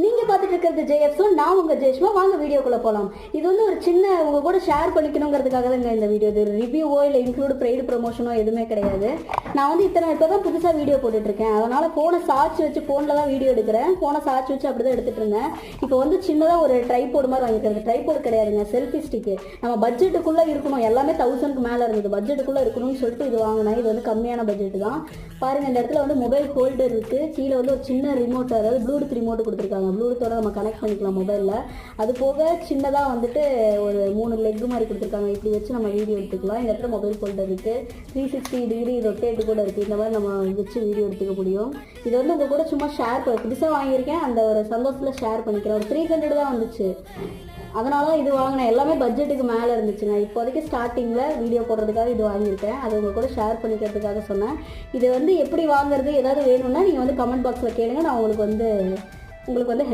நீங்கள் பார்த்துட்டு இருக்கிறது ஜேஎஃப்ஸோ, நான் உங்கள் ஜெயஷ்மா. வாங்க வீடியோக்குள்ளே போகலாம். இது வந்து ஒரு சின்ன உங்கள் கூட ஷேர் பண்ணிக்கணுங்கிறதுக்காக தாங்க இந்த வீடியோ. இது ரிவ்யூவோ இல்லை இன்க்ளூட் ப்ரைடு ப்ரொமோஷனோ எதுவுமே கிடையாது. நான் வந்து இப்போ தான் புதுசாக வீடியோ போட்டுட்ருக்கேன். அதனால் ஃபோனை சார்ஜ் வச்சு ஃபோனில் தான் வீடியோ எடுக்கிறேன். ஃபோனை சார்ஜ் வச்சு அப்படி தான் எடுத்துகிட்டு இருந்தேன். இப்போ வந்து சின்னதாக ஒரு ட்ரைபோர்டு மாதிரி வாங்கிக்கிறது. ட்ரைபோர்டு கிடையாதுங்க, செல்ஃபி ஸ்டிக்கு. நம்ம பட்ஜெட்டுக்குள்ளே இருக்கணும், எல்லாமே 1000க்கு மேலே இருந்தது. பட்ஜெட்டுக்குள்ளே இருக்கணும்னு சொல்லிட்டு இது வாங்கினேன். இது வந்து கம்மியான பட்ஜெட்டு தான். பாருங்கள், இந்த இடத்துல வந்து மொபைல் ஹோல்டர் இருக்குது. கீழே வந்து ஒரு சின்ன ரிமோட், அதாவது ப்ளூடூத் ரிமோட் கொடுத்துருக்காங்க. ப்ளூடூத்தோட நம்ம கனெக்ட் பண்ணிக்கலாம் மொபைலில். அது போக சின்னதாக வந்துட்டு ஒரு 3 லெக் மாதிரி கொடுத்துருக்காங்க. இப்படி வச்சு நம்ம வீடியோ எடுத்துக்கலாம். இந்த இடத்துல மொபைல் ஹோல்டர் இருக்குது. 360 டிகிரி ரொட்டேட் கூட இருக்குது. இந்த மாதிரி நம்ம வச்சு வீடியோ எடுத்துக்க முடியும். இது வந்து உங்கள் கூட சும்மா ஷேர் புதுசாக வாங்கியிருக்கேன், அந்த ஒரு சந்தோஷத்தில் ஷேர் பண்ணிக்கிறேன். ஒரு 300 தான் வந்துச்சு, அதனால தான் இது வாங்கினேன். எல்லாமே பட்ஜெட்டுக்கு மேலே இருந்துச்சுங்க. இப்போதைக்கு ஸ்டார்டிங்கில் வீடியோ போடுறதுக்காக இது வாங்கியிருக்கேன். அது உங்கள் கூட ஷேர் பண்ணிக்கிறதுக்காக சொன்னேன். இது வந்து எப்படி வாங்குறது, ஏதாவது வேணும்னா நீங்கள் வந்து கமெண்ட் பாக்ஸில் கேளுங்க. நான் உங்களுக்கு வந்து